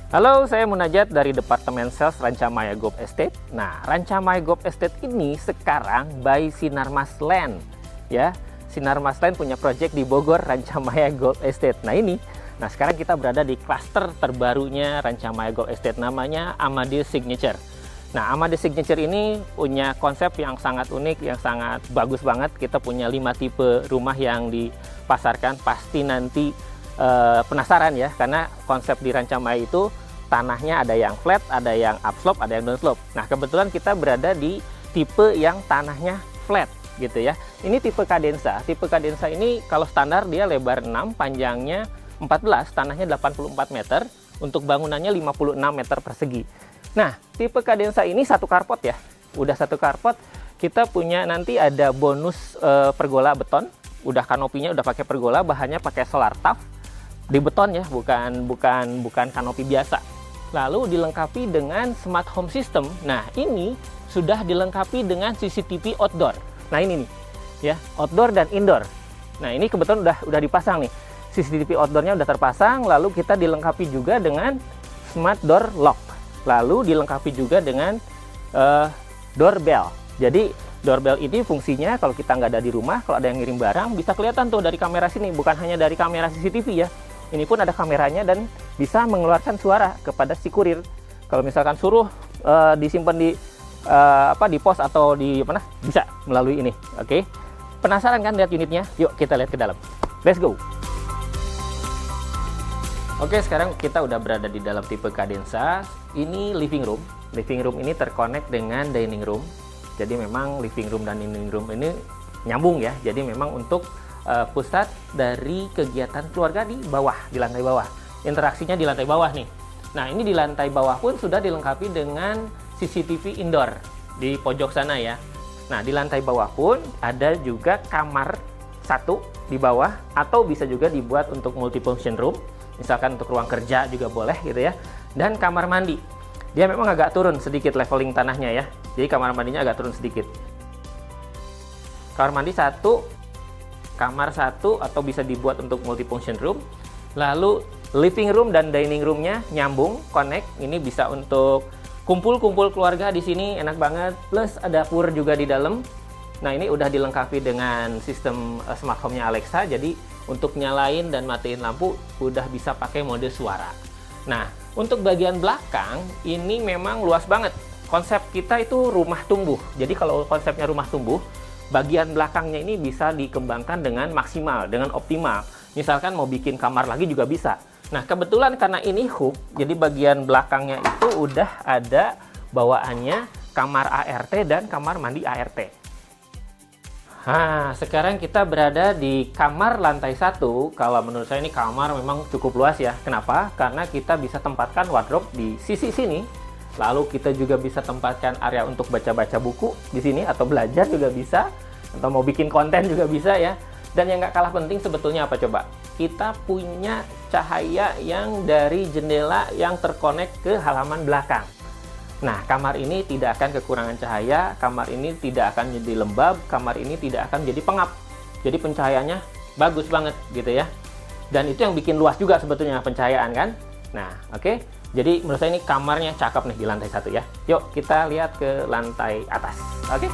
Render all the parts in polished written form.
Halo, saya Munajat dari Departemen Sales Rancamaya Golf Estate. Nah, Rancamaya Golf Estate ini sekarang by Sinarmas Land. Ya, Sinarmas Land punya project di Bogor, Rancamaya Golf Estate. Nah sekarang kita berada di klaster terbarunya Rancamaya Golf Estate, namanya Amadeus Signature. Nah, Amadeus Signature ini punya konsep yang sangat unik, yang sangat bagus banget. Kita punya 5 tipe rumah yang dipasarkan. Pasti nanti penasaran ya, karena konsep di Rancamaya itu tanahnya ada yang flat, ada yang upslope, ada yang downslope. Nah, kebetulan kita berada di tipe yang tanahnya flat gitu ya. Ini tipe Cadenza. Tipe Cadenza ini kalau standar dia lebar 6, panjangnya 14, tanahnya 84 meter, untuk bangunannya 56 meter persegi. Nah, tipe Cadenza ini satu carport ya. Udah satu carport, kita punya nanti ada bonus pergola beton. Udah kanopinya udah pakai pergola, bahannya pakai solar tough. Di beton ya, bukan kanopi biasa. Lalu dilengkapi dengan smart home system. Nah, ini sudah dilengkapi dengan CCTV outdoor. Nah, ini nih ya, outdoor dan indoor. Nah, ini kebetulan udah dipasang nih. CCTV outdoornya udah terpasang, lalu kita dilengkapi juga dengan smart door lock. Lalu dilengkapi juga dengan doorbell. Jadi doorbell ini fungsinya kalau kita nggak ada di rumah, kalau ada yang ngirim barang, bisa kelihatan tuh dari kamera sini. Bukan hanya dari kamera CCTV ya, ini pun ada kameranya dan bisa mengeluarkan suara kepada si kurir. Kalau misalkan suruh disimpan di pos atau di mana, bisa melalui ini. Oke, penasaran kan lihat unitnya? Yuk kita lihat ke dalam. Let's go. Oke, sekarang kita udah berada di dalam tipe Cadenza. Ini living room. Living room ini terkonek dengan dining room. Jadi memang living room dan dining room ini nyambung ya. Jadi memang untuk pusat dari kegiatan keluarga di bawah, di lantai bawah. Interaksinya di lantai bawah nih. Nah, ini di lantai bawah pun sudah dilengkapi dengan CCTV indoor di pojok sana ya. Nah, di lantai bawah pun ada juga kamar satu di bawah, atau bisa juga dibuat untuk multifunction room. Misalkan untuk ruang kerja juga boleh gitu ya. Dan kamar mandi. Dia memang agak turun sedikit leveling tanahnya ya. Jadi kamar mandinya agak turun sedikit. Kamar mandi satu, kamar satu, atau bisa dibuat untuk multifunction room. Lalu living room dan dining roomnya nyambung, connect. Ini bisa untuk kumpul-kumpul keluarga di sini, enak banget. Plus ada dapur juga di dalam. Nah, ini udah dilengkapi dengan sistem smart home-nya Alexa. Jadi untuk nyalain dan matiin lampu udah bisa pakai mode suara. Nah, untuk bagian belakang ini memang luas banget. Konsep kita itu rumah tumbuh. Jadi kalau konsepnya rumah tumbuh, bagian belakangnya ini bisa dikembangkan dengan maksimal, dengan optimal. Misalkan mau bikin kamar lagi juga bisa. Nah, kebetulan karena ini hub, jadi bagian belakangnya itu udah ada bawaannya kamar ART dan kamar mandi ART. Nah, sekarang kita berada di kamar lantai 1. Kalau menurut saya ini kamar memang cukup luas ya. Kenapa? Karena kita bisa tempatkan wardrobe di sisi sini. Lalu kita juga bisa tempatkan area untuk baca-baca buku di sini, atau belajar juga bisa, atau mau bikin konten juga bisa ya. Dan yang nggak kalah penting sebetulnya apa coba? Kita punya cahaya yang dari jendela yang terkonek ke halaman belakang. Nah, kamar ini tidak akan kekurangan cahaya, kamar ini tidak akan jadi lembab, kamar ini tidak akan jadi pengap. Jadi pencahayaannya bagus banget gitu ya. Dan itu yang bikin luas juga sebetulnya pencahayaan kan. Nah, oke. Jadi menurut saya ini kamarnya cakep nih di lantai 1 ya. Yuk kita lihat ke lantai atas. Oke.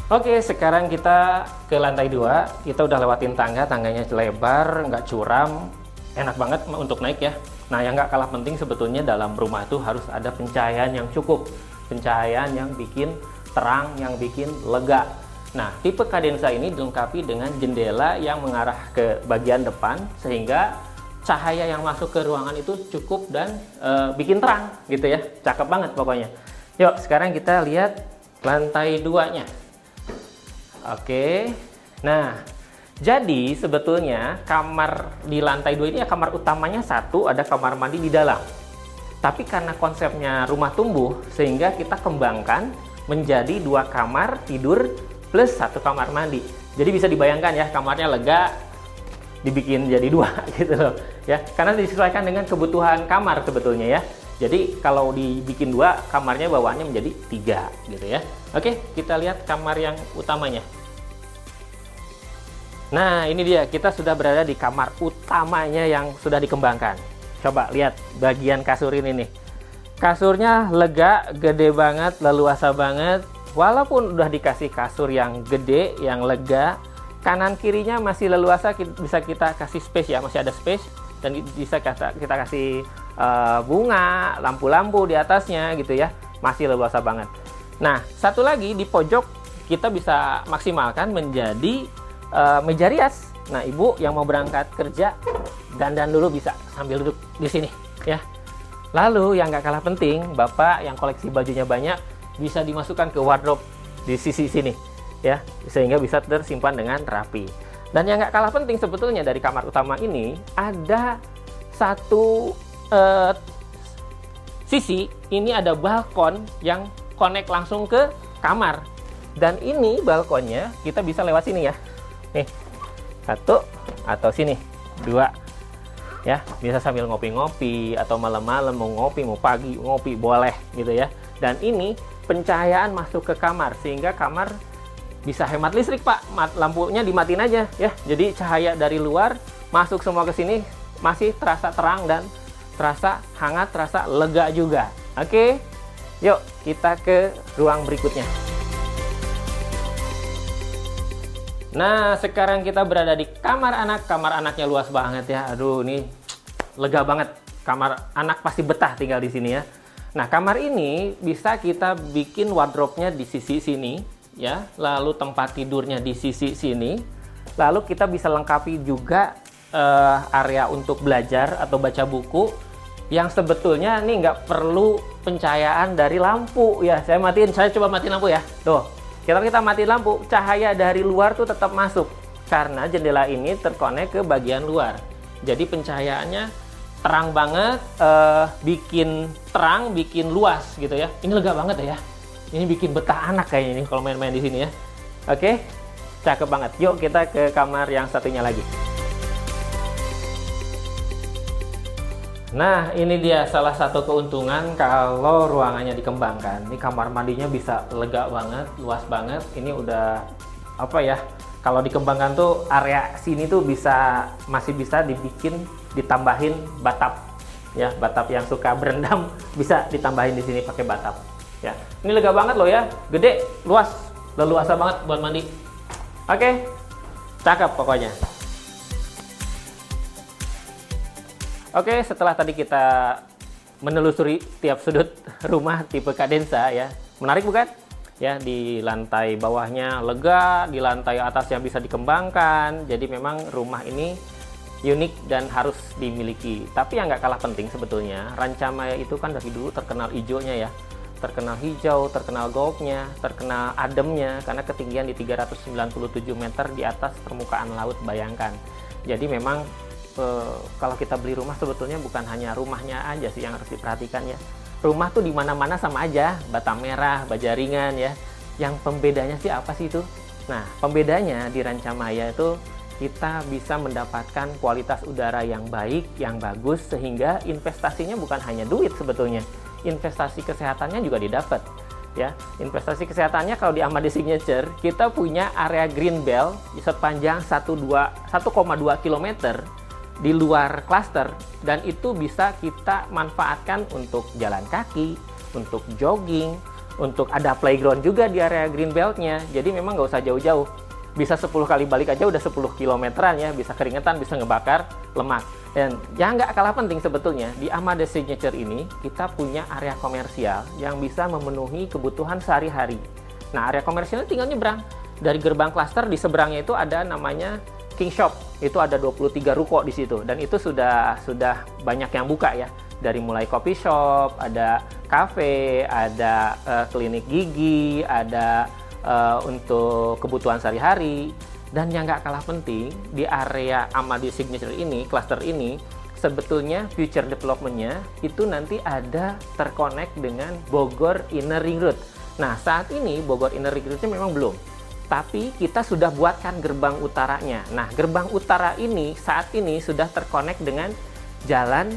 Oke, sekarang kita ke lantai 2. Kita udah lewatin tangga, tangganya lebar, nggak curam. Enak banget untuk naik ya. Nah, yang nggak kalah penting sebetulnya dalam rumah itu harus ada pencahayaan yang cukup. Pencahayaan yang bikin terang, yang bikin lega. Nah, tipe Cadenza ini dilengkapi dengan jendela yang mengarah ke bagian depan, sehingga cahaya yang masuk ke ruangan itu cukup dan bikin terang gitu ya. Cakep banget pokoknya. Yuk, sekarang kita lihat lantai 2-nya. Oke. Nah, jadi sebetulnya kamar di lantai 2 ini ya, kamar utamanya satu, ada kamar mandi di dalam. Tapi karena konsepnya rumah tumbuh, sehingga kita kembangkan menjadi 2 kamar tidur plus 1 kamar mandi. Jadi bisa dibayangkan ya, kamarnya lega, dibikin jadi 2 gitu loh ya. Karena disesuaikan dengan kebutuhan kamar sebetulnya ya. Jadi kalau dibikin 2, kamarnya bawaannya menjadi 3 gitu ya. Oke, kita lihat kamar yang utamanya. Nah, ini dia, kita sudah berada di kamar utamanya yang sudah dikembangkan. Coba lihat bagian kasur ini nih. Kasurnya lega, gede banget, leluasa banget. Walaupun udah dikasih kasur yang gede, yang lega, kanan kirinya masih leluasa, bisa kita kasih space ya, masih ada space. Dan bisa kita kasih bunga, lampu-lampu di atasnya gitu ya, masih leluasa banget. Nah, satu lagi di pojok kita bisa maksimalkan menjadi meja rias. Nah, ibu yang mau berangkat kerja, dandan dulu bisa sambil duduk di sini ya. Lalu yang nggak kalah penting, bapak yang koleksi bajunya banyak, bisa dimasukkan ke wardrobe di sisi sini ya, sehingga bisa tersimpan dengan rapi. Dan yang nggak kalah penting sebetulnya dari kamar utama ini, ada satu sisi, ini ada balkon yang connect langsung ke kamar. Dan ini balkonnya kita bisa lewat sini ya. Nih, satu atau sini, dua. Ya, bisa sambil ngopi-ngopi atau malam-malam mau ngopi, mau pagi ngopi, boleh gitu ya. Dan ini pencahayaan masuk ke kamar sehingga kamar bisa hemat listrik, Pak. Lampunya dimatiin aja ya. Jadi cahaya dari luar masuk semua ke sini, masih terasa terang dan terasa hangat, terasa lega juga. Oke. Yuk, kita ke ruang berikutnya. Nah, sekarang kita berada di kamar anak. Kamar anaknya luas banget ya. Aduh, ini lega banget. Kamar anak pasti betah tinggal di sini ya. Nah, kamar ini bisa kita bikin wardrobe-nya di sisi sini ya. Lalu tempat tidurnya di sisi sini. Lalu kita bisa lengkapi juga area untuk belajar atau baca buku yang sebetulnya nih nggak perlu pencahayaan dari lampu ya. Saya coba matiin lampu ya. Tuh. Kita matiin lampu, cahaya dari luar tuh tetap masuk karena jendela ini terkonek ke bagian luar. Jadi pencahayaannya terang banget, bikin terang, bikin luas gitu ya. Ini lega banget ya. Ini bikin betah anak kayaknya ini kalau main-main di sini ya. Oke, cakep banget. Yuk kita ke kamar yang satunya lagi. Nah, ini dia salah satu keuntungan kalau ruangannya dikembangkan. Ini kamar mandinya bisa lega banget, luas banget. Ini udah apa ya? Kalau dikembangkan tuh area sini tuh masih bisa ditambahin batap. Ya, batap yang suka berendam bisa ditambahin di sini pakai batap. Ya, ini lega banget loh ya, gede, luas, leluasa banget buat mandi. Oke, cakep pokoknya. Oke, setelah tadi kita menelusuri tiap sudut rumah tipe Cadenza ya, menarik bukan? Ya, di lantai bawahnya lega, di lantai atasnya bisa dikembangkan. Jadi memang rumah ini unik dan harus dimiliki. Tapi yang nggak kalah penting sebetulnya, Rancamaya itu kan dari dulu terkenal hijaunya ya, terkenal hijau, terkenal golfnya, terkenal ademnya, karena ketinggian di 397 meter di atas permukaan laut, bayangkan. Jadi memang kalau kita beli rumah sebetulnya bukan hanya rumahnya aja sih yang harus diperhatikan ya. Rumah tuh di mana-mana sama aja, bata merah, baja ringan ya. Yang pembedanya sih apa sih itu? Nah, pembedanya di Rancamaya itu kita bisa mendapatkan kualitas udara yang baik, yang bagus, sehingga investasinya bukan hanya duit sebetulnya. Investasi kesehatannya juga didapat. Ya, investasi kesehatannya kalau di Amade Signature, kita punya area green belt sepanjang 1,2 km di luar klaster, dan itu bisa kita manfaatkan untuk jalan kaki, untuk jogging, untuk ada playground juga di area green beltnya. Jadi memang nggak usah jauh-jauh, bisa 10 kali balik aja udah 10 kilometeran ya, bisa keringetan, bisa ngebakar lemak. Dan yang nggak kalah penting sebetulnya, di Amade Signature ini kita punya area komersial yang bisa memenuhi kebutuhan sehari-hari. Nah, area komersialnya tinggal nyebrang dari gerbang klaster, di seberangnya itu ada namanya King Shop, itu ada 23 ruko di situ, dan itu sudah banyak yang buka ya, dari mulai coffee shop, ada cafe, ada klinik gigi, ada untuk kebutuhan sehari-hari. Dan yang nggak kalah penting, di area Amade Signature ini, cluster ini, sebetulnya future development-nya itu nanti ada terkonek dengan Bogor Inner Ring Road. Nah, saat ini Bogor Inner Ring Road-nya memang belum, tapi kita sudah buatkan gerbang utaranya. Nah, gerbang utara ini saat ini sudah terkonek dengan jalan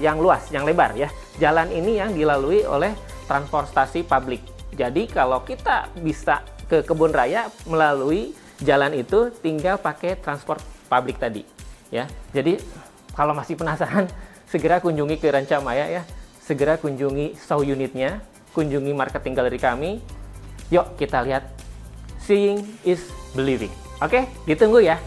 yang luas, yang lebar ya. Jalan ini yang dilalui oleh transportasi publik. Jadi kalau kita bisa ke Kebun Raya melalui jalan itu tinggal pakai transport publik tadi ya. Jadi kalau masih penasaran, segera kunjungi ke Rancamaya ya. Segera kunjungi show unitnya, kunjungi marketing galeri kami. Yuk kita lihat, seeing is believing. Oke, ditunggu ya.